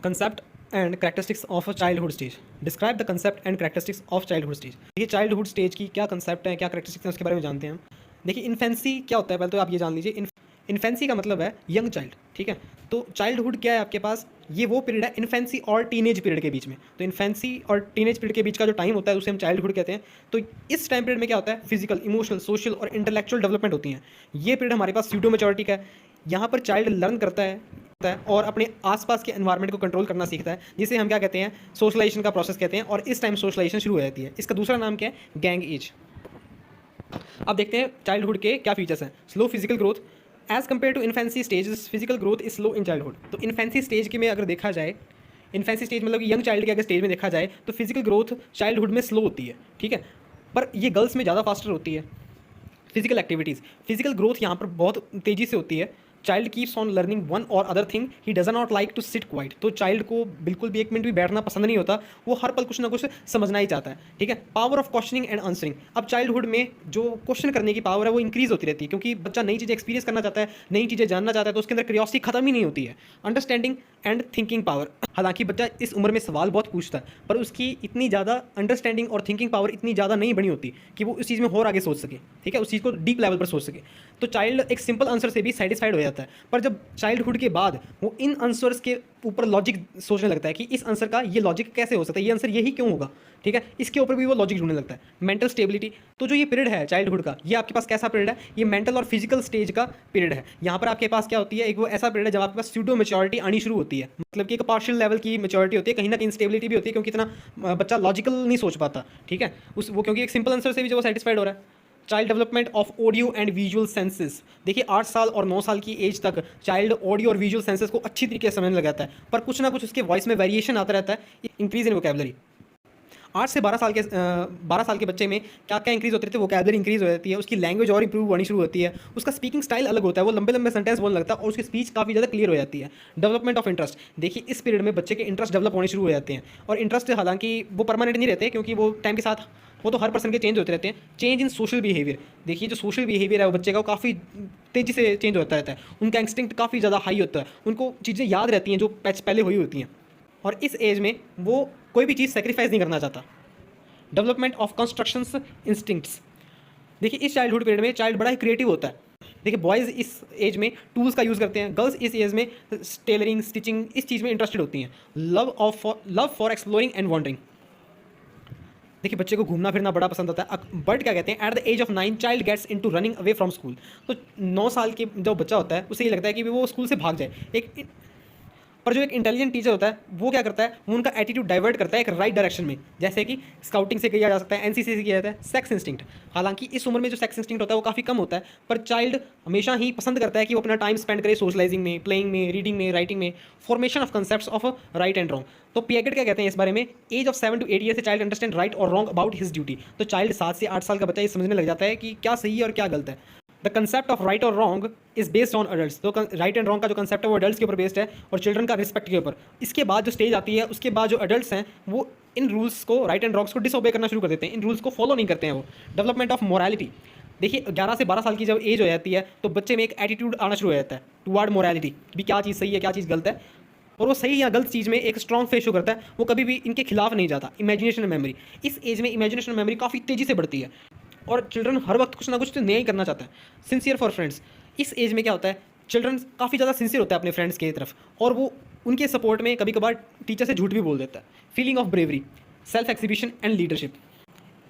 Concept and characteristics of a childhood stage. Describe the concept and characteristics of childhood stage. देखिए childhood stage की क्या concept है, क्या characteristics हैं, उसके बारे में जानते हैं हम। देखिए इन्फेंसी क्या होता है, पहले तो आप ये जान लीजिए। इन्फेंसी का मतलब है यंग चाइल्ड, ठीक है। तो चाइल्डहुड क्या है आपके पास, ये वो पीरियड है इन्फेंसी और टीनेज पीरियड के बीच में। तो इन्फेंसी और टीनेज पीरियड के बीच का जो टाइम होता है उसे हम चाइल्डहुड कहते हैं। तो इस टाइम पीरियड में क्या होता है, फिजिकल, इमोशनल, सोशल और इंटेलेक्चुअल डेवलपमेंट होती हैं। ये पीरियड हमारे पास स्यूडो मैच्योरिटी का है। यहाँ पर चाइल्ड लर्न करता है और अपने आसपास के एनवायरनमेंट को कंट्रोल करना सीखता है, जिसे हम क्या कहते हैं, सोशलाइजेशन का प्रोसेस कहते हैं। और इस टाइम सोशलाइजेशन शुरू हो जाती है। इसका दूसरा नाम क्या है, गैंग एज। अब देखते हैं चाइल्डहुड के क्या फीचर्स हैं। Slow physical growth as compare to infancy stage, physical growth is slow in childhood. तो इन्फेंसी स्टेज के में अगर देखा जाए, इन्फेंसी स्टेज मतलब कि यंग चाइल्ड के अगर स्टेज में देखा जाए तो फिजिकल ग्रोथ चाइल्डहुड में स्लो होती है, ठीक है। पर ये गर्ल्स में ज़्यादा फास्टर होती है। फिजिकल एक्टिविटीज़, फिजिकल ग्रोथ यहाँ पर बहुत तेज़ी से होती है। Child keeps on learning one और other thing, he does not like to sit quiet. तो चाइल्ड को बिल्कुल भी एक मिनट भी बैठना पसंद नहीं होता, वो हर पल कुछ ना कुछ समझना ही चाहता है, ठीक है। Power of questioning and answering. अब चाइल्डहुड में जो क्वेश्चन करने की पावर है वो इंक्रीज होती रहती है, क्योंकि बच्चा नई चीज़ें एक्सपीरियंस करना चाहता है, नई चीज़ें जानना चाहता है, तो उसके अंदर क्यूरियोसिटी खत्म ही नहीं होती है। Understanding and thinking power. हालांकि बच्चा इस उम्र में सवाल बहुत पूछता है, पर उसकी इतनी ज़्यादा अंडरस्टैंडिंग और थिंकिंग पावर इतनी ज़्यादा नहीं बनी होती कि वो उस चीज़ में और आगे सोच सके, ठीक है, उस चीज़ को डीप लेवल पर सोच सके। तो चाइल्ड एक सिंपल आंसर से भी सेटिस्फाइड हो जाता है, पर जब चाइल्डहुड के बाद वो इन आंसर्स के ऊपर लॉजिक सोचने लगता है कि इस आंसर का ये लॉजिक कैसे हो सकता है, ये आंसर यही क्यों होगा, ठीक है, इसके ऊपर भी वो लॉजिक ढूंढने लगता है। Mental stability. तो जो ये पीरियड है चाइल्डहुड का, ये आपके पास कैसा पीरियड है, ये मेंटल और फिजिकल स्टेज का पीरियड है। यहाँ पर आपके पास क्या होती है, एक वो ऐसा पीरियड है जब आपके पास स्यूडो मैच्योरिटी आनी शुरू होती है, मतलब कि एक पार्शियल लेवल की मैच्योरिटी होती है, कहीं ना कहीं इंस्टेबिलिटी भी होती है, क्योंकि इतना बच्चा लॉजिकल नहीं सोच पाता, ठीक है, उस वो क्योंकि एक सिंपल आंसर से भी जो वो सेटिस्फाइड हो रहा है। Child development of audio and visual senses. देखिए 8 साल और 9 साल की एज तक चाइल्ड ऑडियो और विजुअल सेंसेस को अच्छी तरीके से समझने लगाता है, पर कुछ ना कुछ उसके वॉइस में वेरिएशन आता रहता है, इंक्रीज इन वोकेबलरी। 8 से 12 साल के बच्चे में क्या क्या इंक्रीज होते रहते हैं, वोकेबलरी इंक्रीज हो जाती है, उसकी लैंग्वेज और इंप्रूव होनी शुरू होती है, उसका स्पीकिंग स्टाइल अलग होता है, वो लंबे लंबे सेंटेंस बोलने लगता है और उसकी स्पीच काफ़ी ज़्यादा क्लियर हो जाती है। Development of interest. देखिए इस पीरियड में बच्चे के इंटरेस्ट डेवलप होने शुरू हो जाते हैं, और इंटरेस्ट हालांकि वो परमानेंट नहीं रहते, क्योंकि वो टाइम के साथ वो तो हर पर्सन के चेंज होते रहते हैं। Change in social behaviour. देखिए जो सोशल बिहेवियर है वो बच्चे का वो काफ़ी तेज़ी से चेंज होता रहता है, उनका इंस्टिंक्ट काफ़ी ज़्यादा हाई होता है, उनको चीज़ें याद रहती हैं जो पहले हुई होती हैं, और इस एज में वो कोई भी चीज़ सेक्रीफाइस नहीं करना चाहता। Development of constructions instincts. देखिए इस चाइल्डहुड पीरियड में चाइल्ड बड़ा ही क्रिएटिव होता है। देखिए बॉयज़ इस एज में टूल्स का यूज़ करते हैं, गर्ल्स इस एज में टेलरिंग, स्टिचिंग, इस चीज़ में इंटरेस्टेड होती हैं। Love for exploring and wondering. देखिए बच्चे को घूमना फिरना बड़ा पसंद आता है। बट क्या कहते हैं, at the age of 9 child gets into running away from school. तो 9 साल के जो बच्चा होता है उसे ये लगता है कि वो स्कूल से भाग जाए। पर जो एक इंटेलिजेंट टीचर होता है वो क्या करता है, वो उनका एटीट्यूड डाइवर्ट करता है एक राइट डायरेक्शन में, जैसे कि स्काउटिंग से किया जा सकता है, एनसीसी से किया जाता है। Sex instinct. हालांकि इस उम्र में जो सेक्स इंस्टिंक्ट होता है वो काफ़ी कम होता है, पर चाइल्ड हमेशा ही पसंद करता है कि वो अपना टाइम स्पेंड करे सोशलाइजिंग में, प्लेइंग में, रीडिंग में, राइटिंग में। Formation of concepts of right and wrong. तो पियागेट क्या कहते हैं इस बारे में, एज ऑफ 7 to 8 ईयर से चाइल्ड अंडरस्टैंड राइट और रॉन्ग अबाउट हिज ड्यूटी। तो चाइल्ड 7 से 8 साल का बच्चा ये समझने लग जाता है कि क्या सही है और क्या गलत है। द कंसेप्ट ऑफ राइट और wrong is based on adult. तो राइट एंड रॉन्ग का जो कंसेप्ट है वो अडल्ट के ऊपर बेस्ड है, और चिल्ड्रन का रिस्पेक्ट के ऊपर। इसके बाद जो स्टेज आती है, उसके बाद जो अडल्ट हैं वो इन रूल्स को, राइट एंड रॉन्ग्स को डिसओबे करना शुरू कर देते हैं, इन रूल्स को फॉलो नहीं करते हैं वो। Development of morality. देखिए 11 से 12 साल की जब एज हो जाती है तो बच्चे में एक एटीट्यूड आना शुरू हो जाता है टुवर्ड मोरालिटी, भी क्या चीज़ सही है क्या चीज़ गलत है, और वो सही या गलत चीज़ में एक स्ट्रॉन्ग फेस शो करता है, वो कभी भी इनके खिलाफ नहीं जाता। Imagination memory. इस एज में इमेजिनेशन मेमोरी काफ़ी तेज़ी से बढ़ती है, और चिल्ड्रन हर वक्त कुछ ना कुछ तो नया ही करना चाहता है। Sincere for friends. इस एज में क्या होता है, चिल्ड्रन काफ़ी ज़्यादा सिंसियर होता है अपने फ्रेंड्स की तरफ, और वो उनके सपोर्ट में कभी कभार टीचर से झूठ भी बोल देता है। Feeling of bravery, self exhibition and leadership.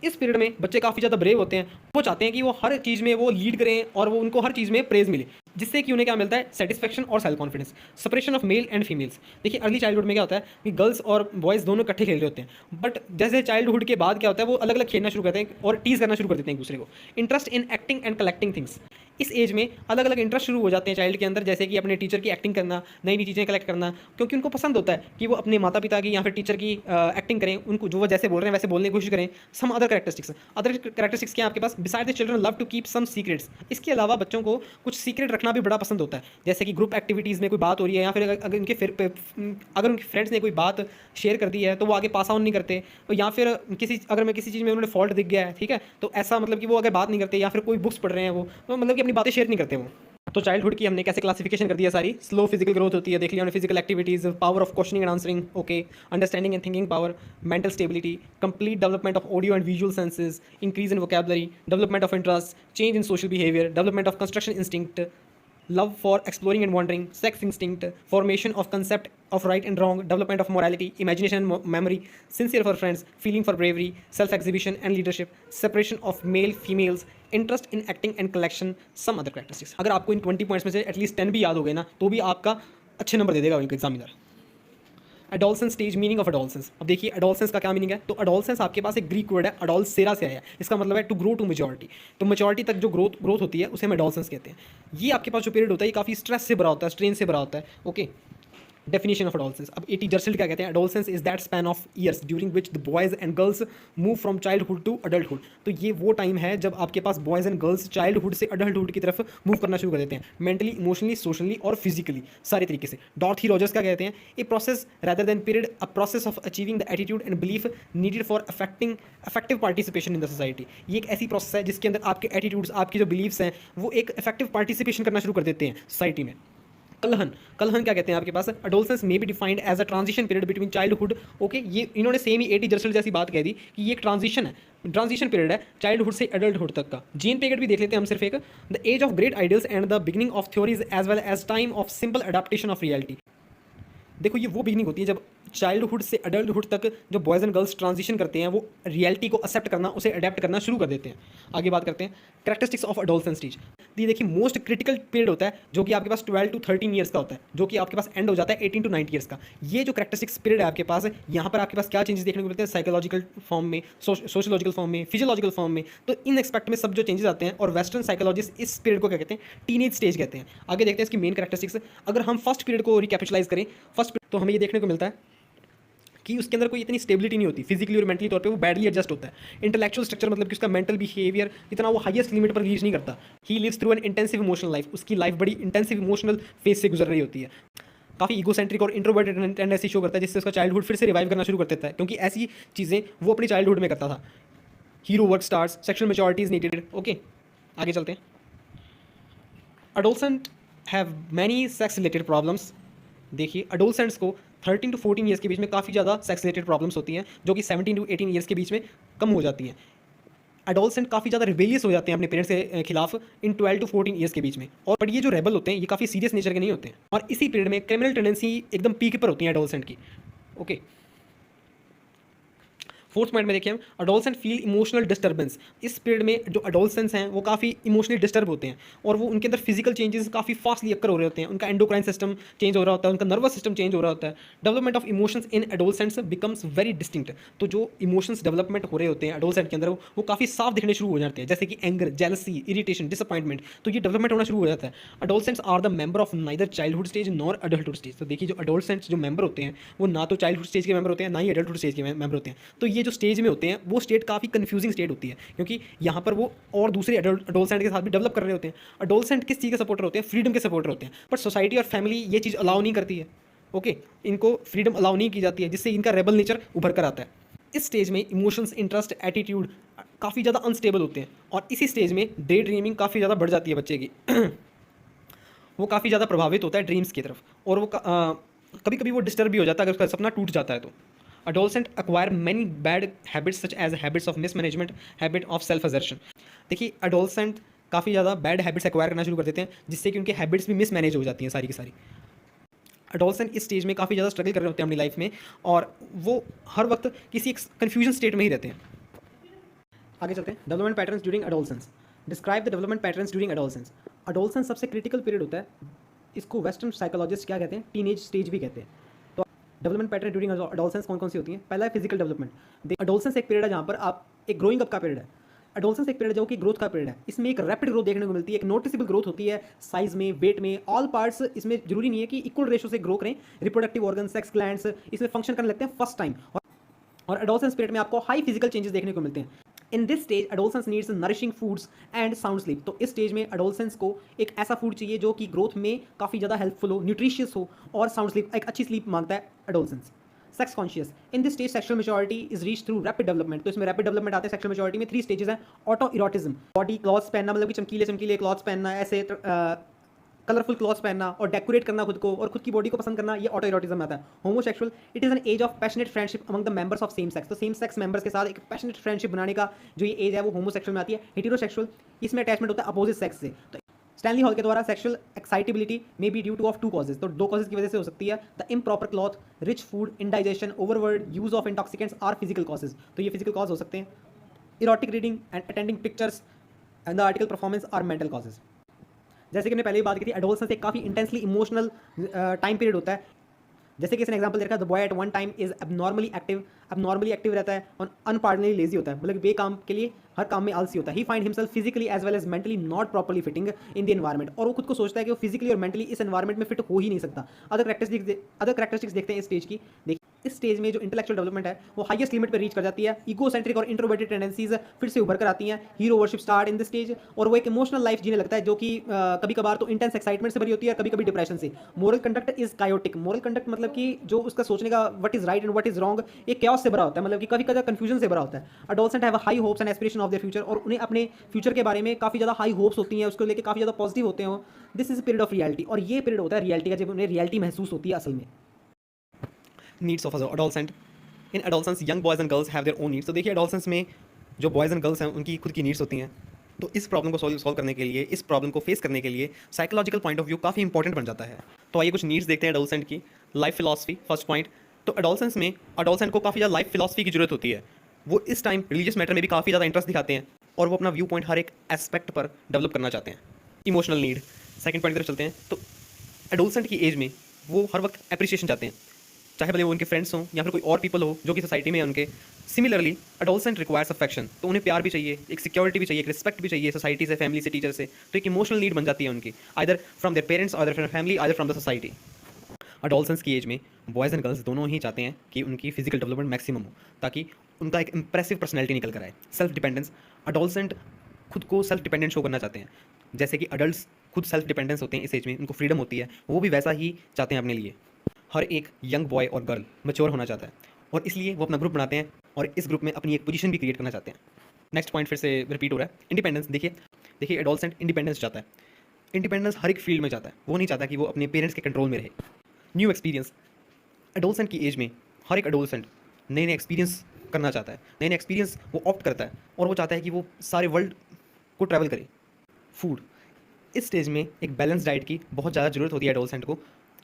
इस पीरियड में बच्चे काफ़ी ज़्यादा ब्रेव होते हैं, वो चाहते हैं कि वो हर चीज़ में वो लीड करें और वो उनको हर चीज़ में प्रेज मिले, जिससे कि उन्हें क्या मिलता है, सेटिस्फेक्शन और self confidence. Separation of male and females. देखिए अर्ली चाइल्डहुड में क्या होता है कि गर्ल्स और बॉयज़ दोनों इकट्ठे खेल रहे होते हैं, बट जैसे चाइल्डहुड के बाद क्या होता है, वो अलग अलग खेलना शुरू करते हैं और टीज़ करना शुरू कर देते हैं एक दूसरे को। Interest in acting and collecting things. इस एज में अलग अलग इंटरेस्ट शुरू हो जाते हैं चाइल्ड के अंदर, जैसे कि अपने टीचर की एक्टिंग करना, नई नई चीज़ें कलेक्ट करना, क्योंकि उनको पसंद होता है कि वो अपने माता पिता की या फिर टीचर की एक्टिंग करें, उनको जो वो जैसे बोल रहे हैं वैसे बोलने की कोशिश करें। सम अदर कैरेक्टरिस्टिक्स क्या है आपके पास, beside the children love to keep some secrets. इसके अलावा बच्चों को कुछ सीक्रेट रखना भी बड़ा पसंद होता है, जैसे कि ग्रुप एक्टिविटीज़ में कोई बात हो रही है, या फिर अगर उनके फ्रेंड्स ने कोई बात शेयर कर दी है तो वो आगे पास ऑन नहीं करते, या फिर अगर मैं किसी चीज़ में उन्होंने फॉल्ट दिख गया है, ठीक है, तो ऐसा मतलब कि वो अगर बात नहीं करते, या फिर कोई बुक्स पढ़ रहे हैं वो, तो मतलब कि अपनी बातें शेयर नहीं करते वो। तो चाइल्डहुड की हमने कैसे क्लासिफिकेशन कर दिया सारी। स्लो फिजिकल ग्रोथ होती है, देख लिया हमने physical activities, power of questioning and answering, okay, understanding and thinking power, mental stability, complete development of audio and visual senses, increase in vocabulary, development of interest, change in social behaviour, development of construction instinct, love for exploring and wandering, sex instinct, formation of concept of right and wrong, development of morality, imagination and memory, sincere for friends, feeling for bravery, self-exhibition and leadership, separation of male females, interest in acting and collection, some other characteristics। अगर आपको इन 20 points में से at least 10 भी याद हो गए ना, तो भी आपका अच्छे नंबर दे देगा उनका examiner. Adolescence stage, meaning of adolescence. अब देखिए एडोलसेंस का क्या मीनिंग है। तो एडोलसेंस आपके पास एक ग्रीक वर्ड है, एडोलसेरा से आया है। इसका मतलब है टू ग्रो टू मेजॉरिटी। तो मेजॉरिटी तक जो ग्रोथ होती है उसे हम एडोलसेंस कहते हैं। ये आपके पास जो पीरियड होता है ये काफ़ी स्ट्रेस से भरा होता है, स्ट्रेन से भरा होता है। Okay, definition of adolescence. अब A.T. जर्सिल्ड क्या कहते हैं, adolescence is that span of years during which the boys and girls move from childhood to adulthood. तो ये वो टाइम है जब आपके पास बॉयज़ एंड गर्ल्स चाइल्डहुड से अडल्टहुड की तरफ मूव करना शुरू कर देते हैं, मेंटली, इमोशनली, सोशली और फिजिकली, सारे तरीके से। डॉर्थी रॉजर्स क्या कहते हैं, a process rather then period, a process of achieving the attitude and belief needed for effective participation in the society. ये एक ऐसी प्रोसेस है जिसके अंदर आपके एटीट्यूड्स, आपके जो बिलीव्स हैं वो एक इफेक्टिव पार्टिसिपेशन करना शुरू कर देते हैं सोसाइटी में। कलहन क्या कहते हैं आपके पास, adolescence may be defined as a transition period between childhood. Okay, ये इन्होंने सेम ही A.T. जर्सिल्ड जैसी बात कह दी कि ये एक ट्रांजिशन है, ट्रांजिशन पीरियड है चाइल्डहुड से एडल्टहुड तक का। जीन पेगेट भी देख लेते हैं हम सिर्फ एक, the age of great ideals and the beginning of theories as well as time of simple adaptation of reality. देखो ये वो बिगिनिंग होती है जब चाइल्डहुड से अडल्टहुड तक जो बॉयज़ एंड गर्ल्स ट्रांजिशन करते हैं वो रियलिटी को एक्सेप्ट करना, उसे अडेप्ट करना शुरू कर देते हैं। आगे बात करते हैं कैरेक्टरिस्टिक्स ऑफ एडोलसेंस स्टेज। ये देखिए मोस्ट क्रिटिकल पीरियड होता है जो कि आपके पास 12 to 13 ईयर्स का होता है, जो कि आपके पास एंड हो जाता है 18 to 19 ईयर्स का। ये जो कैरेक्टरिस्टिक्स पीरियड है आपके पास, यहाँ पर आपके पास क्या चेंजेस देखने को मिलते हैं, साइकोलॉजिकल फॉर्म में, सोशोलॉजिकल फॉर्म में, फिजियोलॉजिकल फॉर्म में। तो इन एक्सपेक्ट में सब जो चेंजेस आते हैं, और वेस्टर्न साइकोलॉजिस्ट इस पीरियड को क्या कहते हैं, टीनेज स्टेज कहते हैं। आगे देखते हैं इसकी मेन कैरेक्टरिस्टिक्स। अगर हम फर्स्ट पीरियड को रिकैपिचुलाइज करें, फर्स्ट तो हमें ये देखने को मिलता है कि उसके अंदर कोई इतनी स्टेबिलिटी नहीं होती, फिजिकली और मेंटली तौर पे वो बैडली एडजस्ट होता है। इंटेलेक्चुअल स्ट्रक्चर मतलब कि उसका मेंटल बिहेवियर इतना वो हाईएस्ट लिमिट पर रीच नहीं करता। He lives through an intensive emotional life, उसकी लाइफ बड़ी इंटेंसिव इमोशनल फेज से गुजर रही होती है। काफ़ी ईगोसेंट्रिक और इंट्रोवर्टेड टेंडेंसी शो करता है, जिससे उसका चाइल्डहुड फिर से रिवाइव करना शुरू कर देता है, क्योंकि ऐसी चीज़ें वो अपनी चाइल्डहुड में करता था। Hero work stars, sexual maturity is needed. Okay, आगे चलते हैं। Adolescent have many sex related problems. देखिए एडोलसेंट्स को 13 to 14 ईयर्स के बीच में काफ़ी ज़्यादा सेक्स रिलेटेड प्रॉब्लम्स होती हैं, जो कि 17 to 18 ईयर्स के बीच में कम हो जाती हैं। एडोलसेंट काफ़ी ज़्यादा रिबेलियस हो जाते हैं अपने पेरेंट्स के खिलाफ इन 12 to 14 ईयर्स के बीच में। और बट ये जो रेबल होते हैं ये काफ़ी सीरियस नेचर के नहीं होते हैं, और इसी पीरियड में क्रिमिनल टेंडेंसी एकदम पीक पर होती है एडोलसेंट की। ओके, फोर्थ पॉइंट में देखिए हम, एडोलसेंट फील इमोशनल डिस्टर्बेंस। इस पीरियड में जो एडोलसेंट्स हैं वो काफ़ी इमोशनली डिस्टर्ब होते हैं, और वो उनके अंदर फिजिकल चेंजेस काफ़ी फास्टली अक्कर हो रहे होते हैं। उनका एंडोक्राइन सिस्टम चेंज हो रहा होता है, उनका नर्वस सिस्टम चेंज हो रहा होता है। Development of emotions in adolescents becomes very distinct. तो जो इमोशंस डेवलपमेंट हो रहे होते हैं एडोलसेंट के अंदर वो काफ़ी साफ दिखने शुरू हो जाते हैं, जैसे कि एंगर, जेलसी, इरिटेशन, डिसअपॉइंटमेंट। तो ये डेवलपमेंट होना शुरू हो जाता है। Adolescents are the member of neither childhood stage nor adulthood stage. तो देखिए जो एडोलसेंट्स जो मेंबर होते हैं वो ना तो चाइल्डहुड स्टेज के मेंबर होते हैं, ना ही अडल्टहुड स्टेज के मेंबर होते हैं। तो ये जो स्टेज में होते हैं वो स्टेट काफ़ी कन्फ्यूजिंग स्टेट होती है, क्योंकि यहाँ पर वो और दूसरे एडोलसेंट के साथ भी डेवलप कर रहे होते हैं। एडोलसेंट किस चीज़ के सपोर्टर होते हैं, फ्रीडम के सपोर्टर होते हैं, पर सोसाइटी और फैमिली ये चीज़ अलाउ नहीं करती है। ओके, इनको फ्रीडम अलाउ नहीं की जाती है, जिससे इनका रेबल नेचर उभर कर आता है। इस स्टेज में इमोशंस, इंटरेस्ट, एटीट्यूड काफ़ी ज़्यादा अनस्टेबल होते हैं, और इसी स्टेज में डे ड्रीमिंग काफ़ी ज़्यादा बढ़ जाती है बच्चे की। वो काफ़ी ज़्यादा प्रभावित होता है ड्रीम्स की तरफ, और वो कभी कभी वो डिस्टर्ब भी हो जाता है अगर उसका सपना टूट जाता है तो। Adolescent acquire many bad habits such as habits of mismanagement, habit of self-assertion। देखिए adolescent काफ़ी ज़्यादा बैड हैबिट्स एक्वायर करना शुरू कर देते हैं, जिससे कि उनके हैबिट्स भी मिसमैनेज हो जाती हैं सारी की सारी। एडोलसेंट इस स्टेज में काफ़ी ज़्यादा स्ट्रगल कर रहे होते हैं अपनी लाइफ में, और वो हर वक्त किसी एक कन्फ्यूजन स्टेट में ही रहते हैं। आगे चलते हैं, development patterns during adolescence. Describe the development patterns during adolescence. Adolescence सबसे क्रिटिकल पीरियड होता है, इसको वेस्टर्न साइकोलॉजिस्ट क्या कहते हैं, टीनेज स्टेज भी कहते हैं। तो डेवलपमेंट पैटर्न ड्यूरिंग एडोलसेंस कौन कौन सी होती हैं। पहला है फिजिकल डेवलपमेंट। एडोलसेंस एक पीरियड है जहाँ पर आप एक ग्रोइंग अप का पीरियड है। एडोलसेंस एक पीरियड जो कि ग्रोथ का पीरियड है, इसमें एक रैपिड ग्रोथ देखने को मिलती है, एक नोटिसेबल ग्रोथ होती है साइज में, वेट में, ऑल पार्ट्स इसमें जरूरी नहीं है कि इक्वल रेशो से ग्रो करें। रिप्रोडक्टिव ऑर्गन, सेक्स ग्लैंड्स इसमें फंक्शन करने लगते हैं फर्स्ट टाइम, और एडोलसेंस पीरियड में आपको हाई फिजिकल चेंजेस देखने को मिलते हैं। In this stage adolescence needs nourishing foods and sound sleep. तो इस स्टेज में एडोलसेंस को एक ऐसा फूड चाहिए जो कि ग्रोथ में काफ़ी ज़्यादा हेल्पफुल हो, न्यूट्रिशियस हो, और साउंड स्लीप, एक अच्छी स्लीप मांगता है adolescence. Sex conscious. In this stage sexual maturity is reach through rapid development. तो इसमें रैपिड डेवलपमेंट आते हैं सेक्सुअल मैच्योरिटी में। 3 स्टेजेस हैं। ऑटो इरोटिज्म, बॉडी क्लॉथ्स पहनना, मतलब कि चमकीले चमकीले क्लॉथ्स पहनना, ऐसे कलरफुल क्लॉथ्स पहनना और डेकोरेट करना खुद को और खुद की बॉडी को पसंद करना, ये ऑटो इरोटिज्म में आता है। Homosexual, it is an age of passionate friendship among the members of same sex. तो सेम सेक्स मेंबर्स के साथ एक पैशनेट फ्रेंडशिप बनाने का जो ये एज है वो होमोसेक्सुअल में आती है। हेटेरोसेक्सुअल, इसमें अटैचमेंट होता है अपोजिट सेक्स से। तो स्टैनली हॉल के द्वारा sexual excitability may be due to of 2 causes, तो 2 कॉजेज की वजह से हो सकती है। The improper cloth, rich food, indigestion, overwork use of intoxicants are physical causes. तो ये फिजिकल कॉज हो सकते हैं। Erotic reading and attending pictures and the article performance are mental causes. जैसे कि हमने पहले भी बात की थी, एडोलसेंस एक काफ़ी इंटेंसली इमोशनल टाइम पीरियड होता है। जैसे कि इसने एग्जांपल दे रखा है, the boy eight one time is अब नॉर्मली एक्टिव रहता है और अनपार्डनली लेजी होता है, मतलब बे काम के लिए हर काम में आलसी होता है। He find himself physically as well as mentally not properly fitting in the environment, और वो खुद को सोचता है कि वो फिजिकली और मेंटली इस एनवायरमेंट में फिट हो ही नहीं सकता। अदर करेक्टरिस्टिक्स देखते हैं इस स्टेज की। देखिए इस स्टेज में जो इंटेलेक्चुअल डेवलपमेंट है वो हाईएस्ट लिमिट पर रीच कर जाती है। ईगोसेंट्रिक और इंट्रोवर्टेड टेंडेंसीज फिर से उभर कर आती हैं। Hero worship start in the stage, और वो एक इमोशनल लाइफ जीने लगता है जो कि कभी कभार तो इंटेंस एक्साइटमेंट से भरी होती है, कभी कभी डिप्रेशन से। Moral conduct is chaotic, moral conduct मतलब कि जो उसका सोचने का what is right and what is wrong एक chaos से भरा होता है, मतलब कि कभी कभी कंफ्यूजन से भरा होता है। Adolescent have high hopes and aspiration of their future, और उन्हें अपने फ्यूचर के बारे में काफ़ी ज़्यादा हाई होप्स होती हैं, उसको लेकर काफ़ी ज़्यादा पॉजिटिव होते हैं। This is period of reality, और ये पीरियड होता है रियलिटी का, जब उन्हें रियलिटी महसूस होती है असल में। Needs of adolescent, in adolescence young boys and girls have their own needs. तो देखिए एडोलसेंस में जो बॉयज़ एंड गर्ल्स हैं उनकी खुद की नीड्स होती हैं। तो इस प्रॉब्लम को सॉल्व करने के लिए, इस प्रॉब्लम को फेस करने के लिए साइकोलॉजिकल पॉइंट ऑफ व्यू काफ़ी इंपॉर्टेंट बन जाता है। तो आइए कुछ नीड्स देखते हैं एडोलसेंट की। Life philosophy, first point. तो एडोलसेंस में एडोलसेंट को काफ़ी ज़्यादा लाइफ फिलॉसफी की जरूरत होती है। वो इस टाइम रिलीजियस मैटर में भी काफ़ी ज़्यादा इंटरेस्ट दिखाते हैं, और वो अपना व्यू पॉइंट हर एक एस्पेक्ट पर डेवलप करना चाहते हैं। इमोशनल नीड, सेकंड पॉइंट की तरफ चलते हैं। तो एडोलसेंट की एज में वो हर वक्त अप्रिसिएशन चाहते हैं, चाहे भले वो उनके फ्रेंड्स हों या फिर कोई और पीपल हो जो कि सोसाइटी में है उनके। सिमिलरली एडोलसेंट रिक्वायर्स अफेक्शन, तो उन्हें प्यार भी चाहिए, एक सिक्योरिटी भी चाहिए, एक रिस्पेक्ट भी चाहिए सोसाइटी से, फैमिली से, टीचर से। तो एक इमोशनल नीड बन जाती है उनकी, either from their parents, either from family, either from the society. Adolescence की एज में बॉयज़ एंड गर्ल्स दोनों ही चाहते हैं कि उनकी फिजिकल डेवलपमेंट मैक्सिमम हो, ताकि उनका एक इंप्रेसिव पर्सनैलिटी निकल कर आए। सेल्फ डिपेंडेंस, एडोलसेंट खुद को सेल्फ डिपेंडेंट शो करना चाहते हैं। जैसे कि अडल्ट खुद सेल्फ डिपेंडेंस होते हैं इस एज में, उनको फ्रीडम होती है, वो भी वैसा ही चाहते हैं अपने लिए। हर एक यंग बॉय और गर्ल मैच्योर होना चाहता है, और इसलिए वो अपना ग्रुप बनाते हैं और इस ग्रुप में अपनी एक पोजीशन भी क्रिएट करना चाहते हैं। नेक्स्ट पॉइंट फिर से रिपीट हो रहा है, इंडिपेंडेंस। देखिए एडोलसेंट इंडिपेंडेंस चाहता है, इंडिपेंडेंस हर एक फील्ड में चाहता है। वो नहीं चाहता कि वो अपने पेरेंट्स के कंट्रोल में रहे। न्यू एक्सपीरियंस, एडोलसेंट की एज में हर एक एडोलसेंट नए नए एक्सपीरियंस करना चाहता है, नए नए एक्सपीरियंस वो ऑप्ट करता है, और वो चाहता है कि वो सारे वर्ल्ड को ट्रैवल करे। फूड, इस स्टेज में एक बैलेंस डाइट की बहुत ज़्यादा ज़रूरत होती है एडोलसेंट को,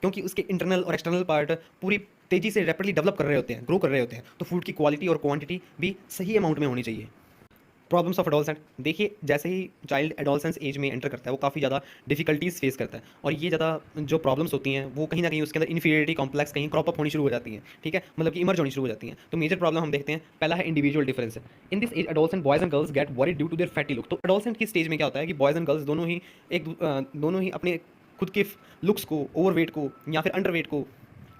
क्योंकि उसके इंटरनल और एक्सटर्नल पार्ट पूरी तेज़ी से रैपिडली डेवलप कर रहे होते हैं, ग्रो कर रहे होते हैं। तो फूड की क्वालिटी और क्वांटिटी भी सही अमाउंट में होनी चाहिए। प्रॉब्लम्स ऑफ एडोलसेंट, देखिए जैसे ही चाइल्ड एडोलसेंस एज में एंटर करता है वो काफ़ी ज़्यादा डिफिकल्टीज फेस करता है, और ये ज़्यादा जो प्रॉब्लम्स होती हैं वो कहीं ना कहीं उसके अंदर इन्फीरियरिटी कॉम्प्लेक्स कहीं क्रॉप अप होनी शुरू हो जाती हैं। ठीक है, मतलब कि इमर्ज होनी शुरू हो जाती हैं। तो मेजर प्रॉब्लम हम देखते हैं, पहला है individual difference. In this age adolescent boys and girls get worried due to their fatty look. तो एडोलसेंट की स्टेज में क्या होता है कि बॉयज़ एंड गर्ल्स दोनों ही अपने खुद के लुक्स को, ओवरवेट को या फिर अंडरवेट को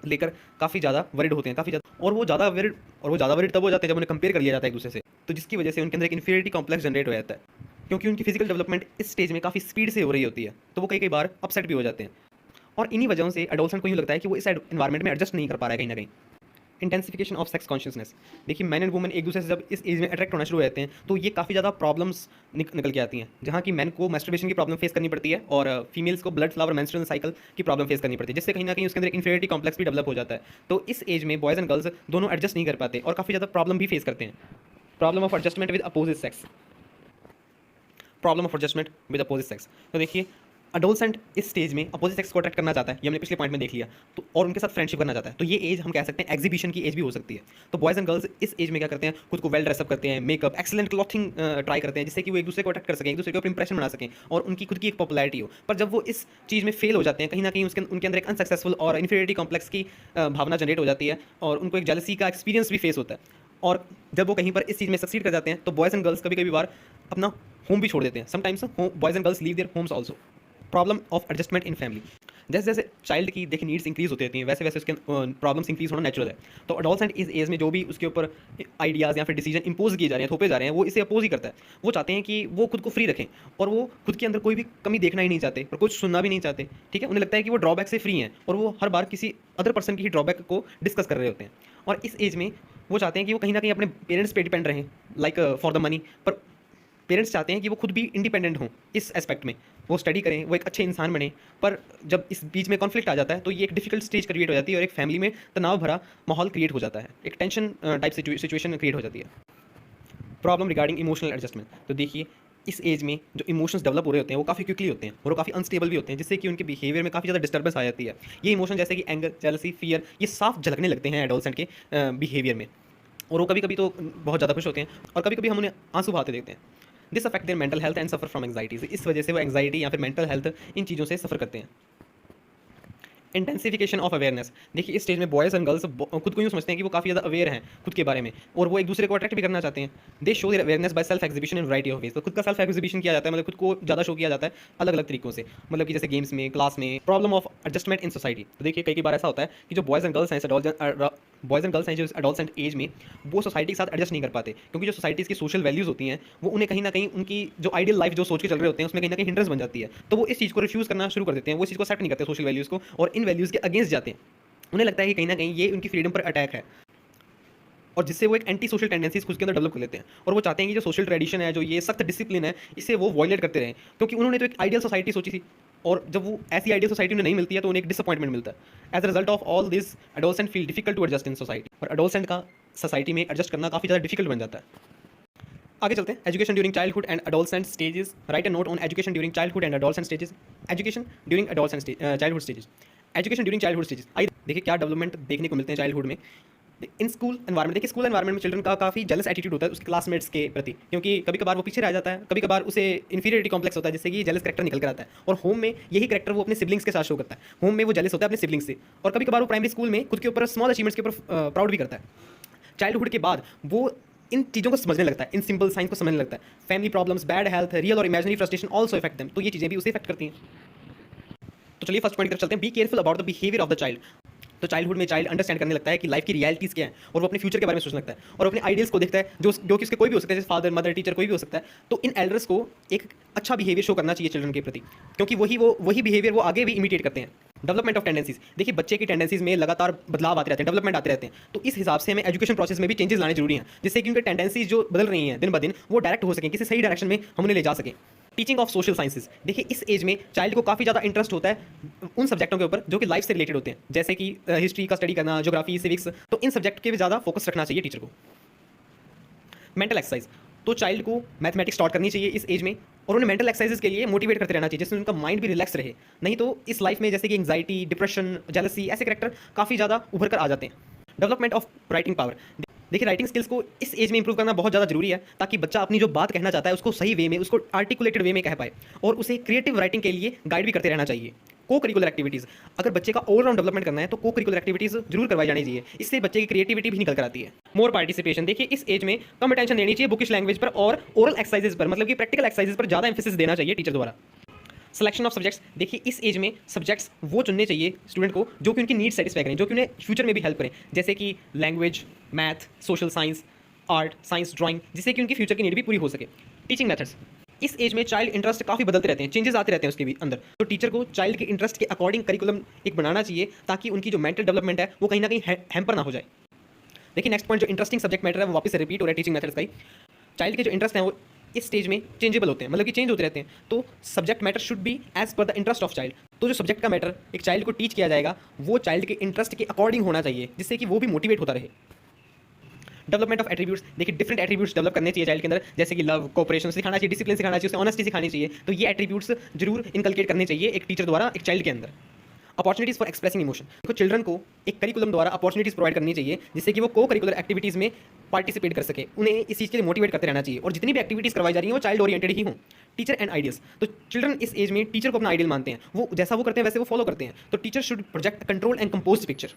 लेकर काफ़ी ज़्यादा वरिड होते हैं, काफ़ी ज़्यादा, और वो ज़्यादा वरिड तब हो जाते हैं जब उन्हें कंपेयर कर लिया जाता है एक दूसरे से। तो जिसकी वजह से उनके अंदर एक इन्फीरियरिटी कॉम्प्लेक्स जनरेट हो जाता है, क्योंकि उनकी फिजिकल डेवलपमेंट इस स्टेज में काफ़ी स्पीड से हो रही होती है, तो वो कई बार अपसेट भी हो जाते हैं। और इन्हीं वजहों से एडोलसेंट को यूँ लगता है कि वो इस एनवायरमेंट में एडजस्ट नहीं कर पा रहा है कहीं ना कहीं। इंटेंसिफिकेशन ऑफ सेक्स कॉन्शियसनेस, देखिए मैन एंड वुमेन एक दूसरे से जब इस एज में अट्रैक्ट होना शुरू हो जाते हैं तो ये काफ़ी ज़्यादा प्रॉब्लम्स निकल के आती हैं, जहाँ की मैन को मैस्टरबेशन की प्रॉब्लम फेस करनी पड़ती है और फीमेल्स को ब्लड फ्लावर मेंस्ट्रुअल साइकिल की प्रॉब्लम फेस करनी पड़ती है, जिससे कहीं ना कहीं उसके अंदर इन्फीरियरिटी कॉम्प्लेक्स भी डेवलप हो जाता है। तो इस एज में बॉयज़ एंड गर्ल्स दोनों एडजस्ट नहीं कर पाते और काफ़ी ज़्यादा प्रॉब्लम भी फेस करते हैं। Problem of adjustment with opposite sex, तो देखिए एडोलसेंट इस स्टेज में अपोजिट सेक्स को अट्रैक्ट करना चाहता है, ये हमने पिछले पॉइंट में देख लिया, तो और उनके साथ फ्रेंडशिप करना चाहता है। तो ये एज हम कह सकते हैं एग्जीबिशन की एज भी हो सकती है। तो बॉयज़ एंड गर्ल्स इस एज में क्या करते हैं, खुद को वेल ड्रेसअप करते हैं, मेकअप, एक्सेलेंट क्लॉथिंग ट्राई करते हैं, जिससे कि वो एक दूसरे को अट्रैक्ट कर सकें, एक दूसरे के ऊपर इंप्रेशन बना सकें और उनकी खुद की एक पॉपुलैरिटी हो। पर जब वो इस चीज़ में फेल हो जाते हैं, कहीं ना कहीं उनके अंदर एक अनसक्सेसफुल और इन्फीरियरिटी कॉम्प्लेक्स की भावना जनरेट हो जाती है और उनको एक जेलसी का एक्सपीरियंस भी फेस होता है। और जब वो कहीं पर इस चीज़ में सक्सीड कर जाते हैं तो बॉयज़ एंड गर्ल्स कभी बार अपना होम भी छोड़ देते हैं। Sometimes boys and girls leave their homes also. Problem of adjustment in family, जैसे जैसे चाइल्ड की देखिए नीड्स इंक्रीज होती रहती हैं, वैसे वैसे उसके प्रॉब्लम्स इंक्रीज होना नेचुरल है। तो एडोलसेंट इस एज में जो भी उसके ऊपर आइडियाज़ या फिर डिसीजन इंपोज किए जा रहे हैं, थोपे जा रहे हैं, वो इसे अपोज ही करता है। वो चाहते हैं कि वो खुद को फ्री रखें और वो खुद के अंदर कोई भी कमी देखना ही नहीं चाहते और कुछ सुनना भी नहीं चाहते। ठीक है, उन्हें लगता है कि वो ड्रॉबैक से फ्री हैं और वो हर बार किसी अदर पर्सन की ही ड्रॉबैक को डिस्कस कर रहे होते हैं। और इस एज में वो चाहते हैं कि वो कहीं ना कहीं अपने पेरेंट्स पे डिपेंड रहें, लाइक फॉर द मनी, पर पेरेंट्स चाहते हैं कि वो खुद भी इंडिपेंडेंट हों इस एस्पेक्ट में। वो स्टडी करें, वो एक अच्छे इंसान बने। पर जब इस बीच में कॉन्फ्लिक्ट आ जाता है तो ये एक डिफिकल्ट स्टेज क्रिएट हो जाती है और एक फैमिली में तनाव भरा माहौल क्रिएट हो जाता है, एक टेंशन टाइप सिचुएशन क्रिएट हो जाती है। Problem regarding emotional adjustment. तो देखिए इस एज में जो इमोशंस डेवलप हो रहे होते हैं वो काफ़ी क्विकली होते हैं और वो काफ़ी अनस्टेबल भी होते हैं, जिससे कि उनके बिहेवियर में काफ़ी ज़्यादा डिस्टर्बेंस आ जाती है। ये इमोशन जैसे कि एंगर, जेलसी, फियर, ये साफ झलकने लगते हैं एडोलसेंट के बिहेवियर में। और वो कभी कभी तो बहुत ज़्यादा खुश होते हैं और कभी कभी हम उन्हें आंसू बहाते देखते हैं। This affect their mental health and suffer from anxieties. इस वजह से वो एंग्जाइटी या फिर मेंटल हेल्थ इन चीज़ों से सफ़र करते हैं। Intensification of awareness. देखिए इस स्टेज में बॉयज़ एंड गर्ल्स खुद को यूँ समझते हैं कि वो काफ़ी ज़्यादा अवेयर हैं खुद के बारे में और वो एक दूसरे को अट्रैक्ट भी करना चाहते हैं। दे show their awareness by self exhibition in variety of ways. तो खुद का सेल्फ एग्जीबिशन किया जाता है, मतलब खुद को ज़्यादा शो किया जाता है अलग अलग तरीकों से, मतलब कि जैसे गेम्स में, क्लास में। Problem of adjustment in society. तो देखिए कई बार ऐसा होता है कि जो बॉयज़ एंड गर्ल्स हैं जो एडोलसेंट एज में, वो सोसाइटी के साथ एडजस्ट नहीं कर पाते, क्योंकि जो सोसाइटीज़ की सोशल वैल्यूज़ होती हैं वो उन्हें कहीं ना कहीं उनकी जो आइडियल लाइफ जो सोच के चल रहे होते हैं उसमें कहीं ना कहीं हिंड्रेंस बन जाती है। तो वो इस चीज़ को रिफ्यूज़ करना शुरू कर देते हैं, वो इस चीज़ को एक्सेप्ट नहीं करते सोशल वैल्यूज़ को और इन वैल्यूज़ के अगेंस्ट जाते हैं। उन्हें लगता है कि कहीं ना कहीं ये उनकी फ्रीडम पर अटैक है और जिससे वो एक एंटी सोशल टेंडेंसीज खुद के अंदर डेवलप कर लेते हैं और वो चाहते हैं कि जो सोशल ट्रेडिशन है, जो ये सख्त डिसिप्लिन है, इसे वो वॉयलेट करते रहें, क्योंकि उन्होंने तो एक आइडियल सोसाइटी सोची थी और जब वो ऐसी आइडियल सोसाइटी उन्हें नहीं मिलती है तो उन्हें एक डिसअपॉइंटमेंट मिलता है। As a result of all this adolescent feel difficult to adjust in society. और एडोलसेंट का सोसाइटी में एडजस्ट करना काफ़ी ज़्यादा डिफिकल्ट बन जाता है। आगे चलते हैं। Education during childhood and adolescent stages. Right a note on education during childhood and adolescent stages. Education during adolescent childhood stages. Education during childhood stages. आइए देखिए क्या डेवलपमेंट देखने को मिलते हैं चाइल्डहुड में। In school environment. देखिए स्कूल एनवायरमेंट में चिल्ड्रन का काफ़ी जेलस एटीट्यूड होता है उसके क्लासमेट्स के प्रति, क्योंकि कभी कभार वो पीछे रह जाता है, कभी कभार उसे इन्फीरियरिटी कॉम्प्लेक्स होता है, जिससे कि जेलस कैरेक्टर निकल कर आता है। और होम में यही कैरेक्टर वो अपने सिबलिंग्स के साथ शो करता है। होम में वो जेलस होता है अपने सिबलिंग्स से और कभी कभार वो प्राइमरी स्कूल में खुद के ऊपर स्मॉल अचीवमेंट्स के ऊपर प्राउड भी करता है। चाइल्डहुड के बाद वो इन चीज़ों को समझने लगता है, इन सिंपल साइंस को समझने लगता है। Family problems, bad health, real और imaginary frustration also effect them. तो ये चीज़ें भी उसे इफेक्ट करती हैं। तो चलिए फर्स्ट पॉइंट की तरफ चलते हैं। B careful about the behaviour of the child. तो चाइल्डहुड में चाइल्ड अंडरस्टैंड करने लगता है कि लाइफ की रियलिटीज़ क्या है और वो अपने फ्यूचर के बारे में सोचने लगता है और अपने आइडियल्स को देखता है जो कि उसके कोई भी हो सकता है, जैसे फादर, मदर, टीचर, कोई भी हो सकता है। तो इन एल्डर्स को एक अच्छा बिहेवियर शो करना चाहिए चिल्ड्रन के प्रति, क्योंकि वही बिहेवियर वो आगे भी इमिटेट करते हैं। Development of tendencies. देखिए बच्चे की टेंडेंसीज में लगातार बदलाव आते रहते हैं, डेवलपमेंट आते रहते हैं। तो इस हिसाब से हमें एजुकेशन प्रोसेस में भी चेंजेस लाने जरूरी हैं, जिससे कि उनके टेंडेंसीज जो बदल रही हैं दिन ब दिन वो डायरेक्ट हो सकें, किसी सही डायरेक्शन में हम उन्हें ले जा सकें। Teaching of social sciences. देखिए इस एज में चाइल्ड को काफ़ी ज़्यादा इंटरेस्ट होता है उन सब्जेक्टों के ऊपर जो कि लाइफ से रिलेटेड होते हैं, जैसे कि हिस्ट्री का स्टडी करना, ज्योग्राफी, सिविक्स। तो इन सब्जेक्ट के भी ज़्यादा फोकस रखना चाहिए टीचर को। Mental exercise. तो चाइल्ड को मैथमेटिक्स स्टार्ट करनी चाहिए इस एज में और उन्हें मेंटल एक्सरसाइजेज के लिए मोटिवेट करते रहना चाहिए, जिससे उनका माइंड भी रिलैक्स रहे। नहीं तो इस लाइफ में जैसे कि एंग्जाइटी, डिप्रेशन, जेलसी, ऐसे कैरेक्टर काफ़ी ज़्यादा उभर कर आ जाते हैं। Development of writing power. देखिए राइटिंग स्किल्स को इस एज में इंप्रूव करना बहुत ज़्यादा जरूरी है, ताकि बच्चा अपनी जो बात कहना चाहता है उसको सही वे में, उसको आर्टिकुलेटेड वे में कह पाए और उसे क्रिएटिव राइटिंग के लिए गाइड भी करते रहना चाहिए। को करिकुलर एक्टिविटीज़। अगर बच्चे का ऑलराउंड डेवलपमेंट करना है तो को करिकुलर एक्टिविटीज़ जरूर करवाई जानी चाहिए, इससे बच्चे की क्रिएटिविटी भी निकल कर आती है। More participation. देखिए इस एज में कम अटेंशन देनी चाहिए बुकिश लैंग्वेज पर और ओरल एक्सरसाइजेज पर, मतलब कि प्रैक्टिकल एक्सरसाइजेज पर ज़्यादा एम्फेसिस देना चाहिए टीचर द्वारा। Selection of subjects. देखिए इस एज में सब्जेक्ट्स वो चुनने चाहिए स्टूडेंट को जो कि उनकी नीड सेटिस्फाई करें, जो कि उन्हें फ्यूचर में भी हेल्प करें, जैसे कि language, math, social science, art, science, drawing, जिससे कि उनकी फ्यूचर की नीड भी पूरी हो सके। Teaching methods. इस एज में चाइल्ड इंटरेस्ट काफ़ी बदलते रहते हैं, चेंजेस आते रहते हैं उसके भी अंदर। तो टीचर को चाइल्ड के इंटरेस्ट के अकॉर्डिंग करिकुलम एक बनाना चाहिए, ताकि उनकी जो मेंटल डेवलपमेंट है वो कहीं ना कहीं हैम्पर ना हो जाए। देखिए नेक्स्ट पॉइंट जो इंटरेस्टिंग सब्जेक्ट मैटर है वो वापस से रिपीट हो रहा है टीचिंग मेथड्स का ही। चाइल्ड के जो इंटरेस्ट हैं वो इस स्टेज में चेंजेबल होते हैं, मतलब कि चेंज होते रहते हैं। तो subject matter should be as per the interest of child. तो जो सब्जेक्ट का मैटर एक चाइल्ड को टीच किया जाएगा वो चाइल्ड के इंटरेस्ट के अकॉर्डिंग होना चाहिए, जिससे कि वो भी मोटिवेट होता रहे। Development of attributes. देखिए डिफरेंट एट्रीब्यूट्स डेवलप करने चाहिए चाइल्ड के अंदर, जैसे कि लव, कोऑपरेशन सिखाना चाहिए, डिसिप्लिन सिखाना चाहिए, उसे ऑनेस्टी सिखानी चाहिए। तो ये एट्रीब्यूट्स जरूर इनकलकेट करने चाहिए एक टीचर द्वारा एक चाइल्ड के अंदर। Opportunities for expressing emotion. देखो चिल्ड्रन को एक करिकुलम द्वारा अपॉर्चुनिटीज़ प्रोवाइड करनी चाहिए, जिससे कि वो को करिकुलर एक्टिविटीज़ में पार्टिसिपेट कर सके। उन्हें इस चीज़ के लिए मोटिवेट करते रहना चाहिए और जितनी भी एक्टिविटीज़ करवाई जा रही हैं वो चाइल्ड ओरिएंटेड ही हों। Teacher and ideals. तो चिल्ड्रन इस एज में टीचर को अपना आइडियल मानते हैं, वो जैसा वो करते हैं वैसे वो फॉलो करते हैं। तो teacher should project control and composed picture.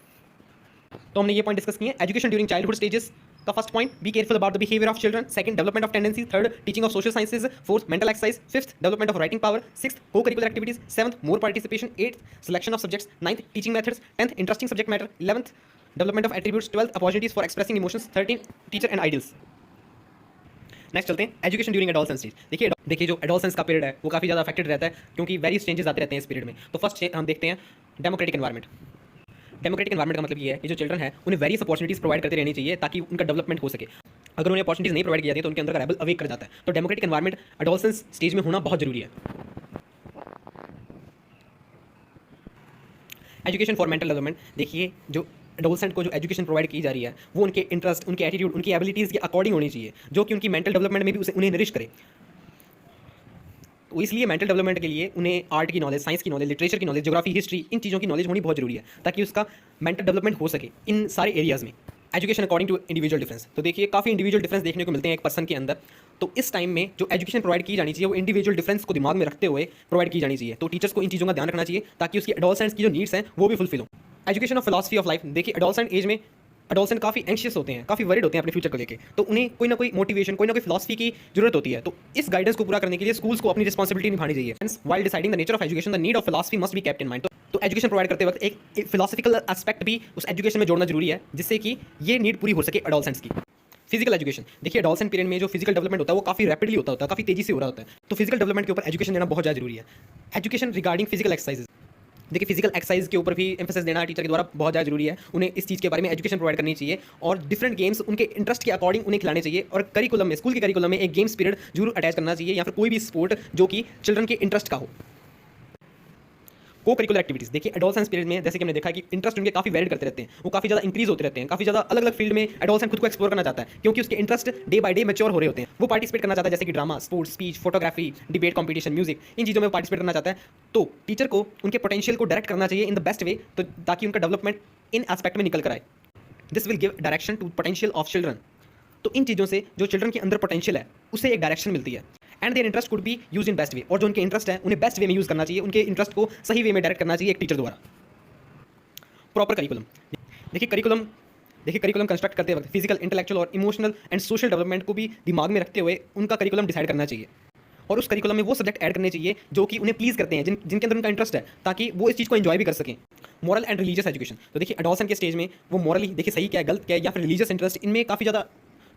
तो हमने ये पॉइंट डिस्कस किए। एजुकेशन ड्यूरिंग चाइल्डहुड स्टेजेस का first point, be careful about the behaviour of children. Second, development of tendency. Third, teaching of social sciences. Fourth, mental exercise. Fifth, development of writing power. Sixth, co curricular activities. Seventh, more participation. Eighth, selection of subjects. Ninth, teaching methods. 10th, interesting subject matter. 11th, development of attributes. 12th, opportunities for expressing emotions. 13, teacher and ideals. Next चलते हैं education during adolescence stage. देखिए जो adolescence का period है वो काफ़ी ज़्यादा affected रहता है, क्योंकि वेरियस चेंजेस आते रहते हैं इस पीरियड में। तो फर्स्ट हम देखते हैं डेमोक्रेटिक एनवायरमेंट। डेमोक्रेटिक एनवायरमेंट का मतलब ये है कि जो चिल्ड्रन है उन्हें वेरियस अपॉर्चुनिटीज़ प्रोवाइड करते रहनी चाहिए, ताकि उनका डेवलपमेंट हो सके। अगर उन्हें अपॉर्चुनिटीज़ नहीं प्रोवाइड की जाती है तो उनके अंदर का रेबल अवेक कर जाता है। तो डेमोक्रेटिक एनवायरमेंट एडोलसेंस स्टेज में होना बहुत जरूरी है। एजुकेशन फॉर मेंटल डेवलपमेंट, देखिए जो एडोलसेंट को जो एजुकेशन प्रोवाइड की जा रही है वो उनके इंटरेस्ट, उनके एटीट्यूड, उनकी एबिलिटीज़ के अकॉर्डिंग होनी चाहिए, जो कि उनकी मेंटल डेवलपमेंट में भी उन्हें नरिश करे। तो इसलिए मेंटल डेवलपमेंट के लिए उन्हें आर्ट की नॉलेज, साइंस की नॉलेज, लिटरेचर की नॉलेज, ज्योग्राफी, हिस्ट्री, इन चीज़ों की नॉलेज होनी बहुत जरूरी है ताकि उसका मेंटल डेवलपमेंट हो सके इन सारे एरियाज़ में। Education according to individual difference, तो देखिए काफ़ी इंडिविजुअल डिफरेंस देखने को मिलते हैं एक पर्सन के अंदर। तो इस टाइम में जो एजुकेशन प्रोवाइड की जानी चाहिए वो इंडिविजुअल डिफरेंस को दिमाग में रखते हुए प्रोवाइड की जानी चाहिए। तो टीचर्स को इन चीज़ों का ध्यान रखना चाहिए ताकि उसकी एडोलसेंट्स की जो नीड्स हैं वो भी फुलफिल हो। Education of philosophy of life, देखिए एडोलसेंट एज में एडोलसेंट काफ़ी एंशियस होते हैं, काफ़ी वरीड होते हैं अपने फ्यूचर को लेके, तो उन्हें कोई ना कोई मोटिवेशन, कोई ना कोई फिलॉसफी की जरूरत होती है। तो इस गाइडेंस को पूरा करने के लिए स्कूल्स को अपनी रिस्पॉन्सिबिलिटी निभानी चाहिए। While deciding the nature of education, the need of philosophy must be kept in mind. तो एजुकेशन प्रोवाइड करते वक्त एक फिलॉसफिकल एस्पेक्ट भी उस एजुकेशन में जोड़ना जरूरी है जिससे कि ये नीड पूरी हो सके एडोलसेंट्स की। फिजिकल एजुकेशन, देखिए एडोलसेंट पीरियड में जो फिजिकल डेवलपमेंट होता है वो काफ़ी रैपिडली होता है, काफ़ी तेजी से हो रहा होता है। तो फिजिकल डेवलपमेंट के ऊपर एजुकेशन देना बहुत ज़्यादा जरूरी है। एजुकेशन रिगार्डिंग फिजिकल एक्सरसाइजेज, देखिए फिजिकल एक्सरसाइज के ऊपर भी एम्फेसिस देना टीचर के द्वारा बहुत ज़्यादा जरूरी है। उन्हें इस चीज़ के बारे में एजुकेशन प्रोवाइड करनी चाहिए और डिफरेंट गेम्स उनके इंटरेस्ट के अकॉर्डिंग उन्हें खिलाने चाहिए। और करिकुलम में, स्कूल के करिकुलम में एक गेम्स पीरियड जरूर अटैच करना चाहिए, या फिर कोई भी स्पोर्ट जो कि चिल्ड्रन के इंटरेस्ट का हो। को करिकुलर एक्टिविटीज़, देखिए एडोलसेंस पीरियड में जैसे कि हमने देखा कि इंटरेस्ट उनके काफ़ी वेरिड करते रहते हैं, वो काफ़ी ज़्यादा इंक्रीज होते रहते हैं, काफ़ी ज़्यादा अलग अलग फील्ड में एडोलसेंट खुद को एक्सप्लोर करना चाहता है क्योंकि उसके interest day by day mature हो रहे होते हैं। वो पार्टिसिपेट करना चाहता है जैसे कि drama, sports, speech, photography, debate competition, music, इन चीज़ों में पार्टिसिपेट करना चाहता है। तो टीचर को उनके पोटेंशियल को डायरेक्ट करना चाहिए इन द बेस्ट वे, तो ताकि उनका डेवलपमेंट इन एस्पेक्ट में निकल कर आए। This will give direction to potential of children. तो इन चीज़ों से जो चिल्ड्रन के अंदर पोटेंशियल है उसे एक डायरेक्शन मिलती है। And their interest could be use in best way, और जो उनके इंटरेस्ट है उन्हें बेस्ट वे में यूज़ करना चाहिए, उनके इंटरेस्ट को सही वे में डायरेक्ट करना चाहिए एक टीचर द्वारा। प्रॉपर करिकुलम, देखिए करिकुलम कंस्ट्रक्ट करते वक्त फिजिकल, इंटेलेक्चुअल और इमोशनल एंड सोशल डेवलपमेंट को भी दिमाग में रखते हुए उनका करिकुलम डिसाइड करना चाहिए। और उस करिकुलम में वो सब्जेक्ट ऐड करने चाहिए जो कि उन्हें प्लीज़ करते हैं, जिनके अंदर उनका इंटरेस्ट है, ताकि वो इस चीज़ को एंजॉय भी कर सकें। मॉरल एंड रिलीजियस एजुकेशन, तो देखिए एडोलसेंट के स्टेज में वो मॉरली, देखिए सही क्या है, गलत क्या है, या फिर रिलीजियस इंटरेस्ट इनमें काफ़ी ज़्यादा,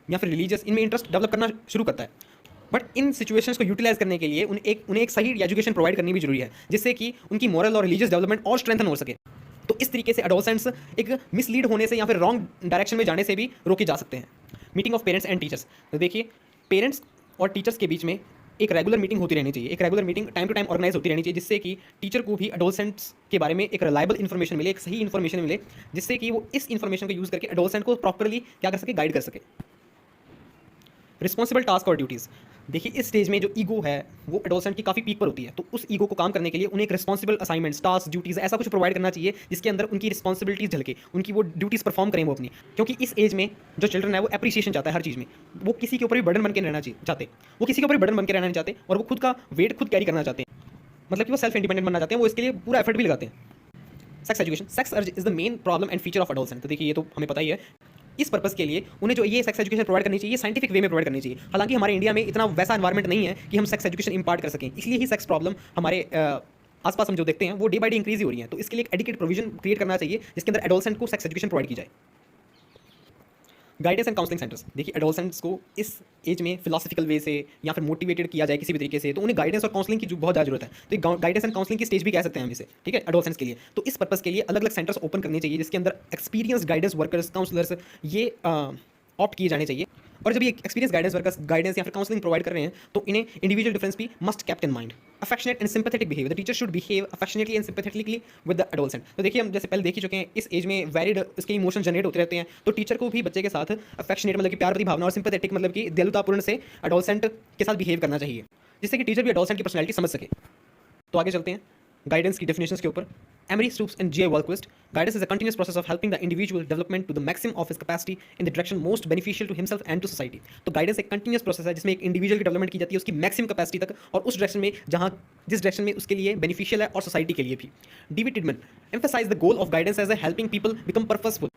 या फिर रिलीजियस इनमें इंटरेस्ट डेवलप करना शुरू करता है। बट इन सिचुएशंस को यूटिलाइज करने के लिए उन्हें एक सही एजुकेशन प्रोवाइड करनी भी जरूरी है जिससे कि उनकी मॉरल और रिलीजियस डेवलपमेंट और स्ट्रेंथन हो सके। तो इस तरीके से एडोलसेंट्स एक मिसलीड होने से या फिर रॉन्ग डायरेक्शन में जाने से भी रोके जा सकते हैं। Meeting of parents and teachers, तो देखिए पेरेंट्स और टीचर्स के बीच में एक रेगुलर मीटिंग होती रहनी चाहिए, एक regular meeting time to time organise होती रहनी चाहिए जिससे कि टीचर को भी एडोलसेंट्स के बारे में एक रिलायबल इन्फॉर्मेशन मिले, एक सही इन्फॉर्मेशन मिले, जिससे कि वो इस इन्फॉर्मेशन को यूज़ करके एडोलसेंट को प्रॉपरली क्या कर सके, गाइड कर सके। रिस्पॉन्सिबल टास्क और ड्यूटीज़, देखिए इस स्टेज में जो ईगो है वो एडोलसेंट की काफ़ी पीक पर होती है, तो उस ईगो को काम करने के लिए उन्हें एक रिस्पॉन्सिबल असाइनमेंट्स, टास्क, ड्यूटीज़ ऐसा कुछ प्रोवाइड करना चाहिए जिसके अंदर उनकी रिस्पॉन्सिबिलिटीज़ झलके, उनकी वो ड्यूटीज़ परफॉर्म करें वो अपनी। क्योंकि इस एज में जो चिल्ड्रन है वो एप्रिसिएशन चाहता है हर चीज़ में, वो किसी के ऊपर भी बर्डन बन के रहना चाहते, वो किसी के ऊपर बर्डन बन के रहना नहीं चाहते, और वो खुद का वेट खुद कैरी करना चाहते हैं, मतलब कि वो सेल्फ इंडिपेंडेंट बनना चाहते हैं, वो इसके लिए पूरा एफर्ट भी लगाते हैं। सेक्स एजुकेशन, सेक्स अर्ज is the main problem and feature of adolescent, तो देखिए ये तो हमें पता ही है। इस पर्पस के लिए उन्हें जो ये सेक्स एजुकेशन प्रोवाइड करनी चाहिए साइंटिफिक वे में प्रोवाइड करनी चाहिए। हालांकि हमारे इंडिया में इतना वैसा एनवायरमेंट नहीं है कि हम सेक्स एजुकेशन इंपार्ट कर सकें, इसलिए ही सेक्स प्रॉब्लम हमारे आसपास हम जो देखते हैं वो डे बाय डे इंक्रीज ही हो रही है। तो इसके लिए एक एडिकेट प्रोविजन क्रिएट करना चाहिए जिसके अंदर एडोलसेंट को सेक्स एजुकेशन प्रोवाइड की जाए। गाइडेंस एंड काउंसलिंग सेंटर्स, देखिए एडोलसेंट्स को इस एज में फिलोसफिकल वे से या फिर मोटिवेटेड किया जाए किसी भी तरीके से, तो उन्हें गाइडेंस और काउंसलिंग की जो बहुत ज़्यादा जरूरत है। तो गाइडेंस एंड काउंसलिंग की स्टेज भी कह सकते हैं हम इसे, ठीक है, एडोलसेंट्स के लिए। तो इस पर्पस के लिए अलग अलग सेंटर्स ओपन करने चाहिए जिसके अंदर एक्सपीरियंस गाइडेंस वर्कर्स, काउंसलर्स ये ऑप्ट किए जाने चाहिए। और जब ये एक्सपीरियंस गाइडेंस वर्कर्स गाइडेंस या फिर काउंसलिंग प्रोवाइड कर रहे हैं तो इन्हें इंडिविजुअल डिफरेंस भी must kept in mind. Affectionate and sympathetic behaviour, the teacher should behave affectionately and sympathetically with the adolescent. तो देखिए हम जैसे पहले देख ही चुके हैं, इस एज में वैरिड उसके इमोशन जनरेट होते रहते हैं, तो टीचर को भी बच्चे के साथ अफेक्शनेट मतलब कि प्यार भरी भावना और सिंपैथेटिक मतलब कि दयालुतापूर्ण से एडोलसेंट के साथ बिहेव करना चाहिए जिससे कि टीचर भी एडोलसेंट की पर्सनैलिटी समझ सके। तो आगे चलते हैं गाइडेंस की डेफिनेशंस के ऊपर। Emery, Stoops, and J. Wahlquist, guidance is a continuous process of helping the individual development to the maximum of his capacity in the direction most beneficial to himself and to society. तो guidance एक continuous process है जिसमें एक individual की development की जाती है उसकी मैक्सिमम कैपेसिटी तक, और उस डायरेक्शन में जिस डायरेक्शन में उसके लिए बेनिफिशियल है और सोसाइटी के लिए भी। David Tiedeman emphasize the goal of guidance as a helping people become purposeful.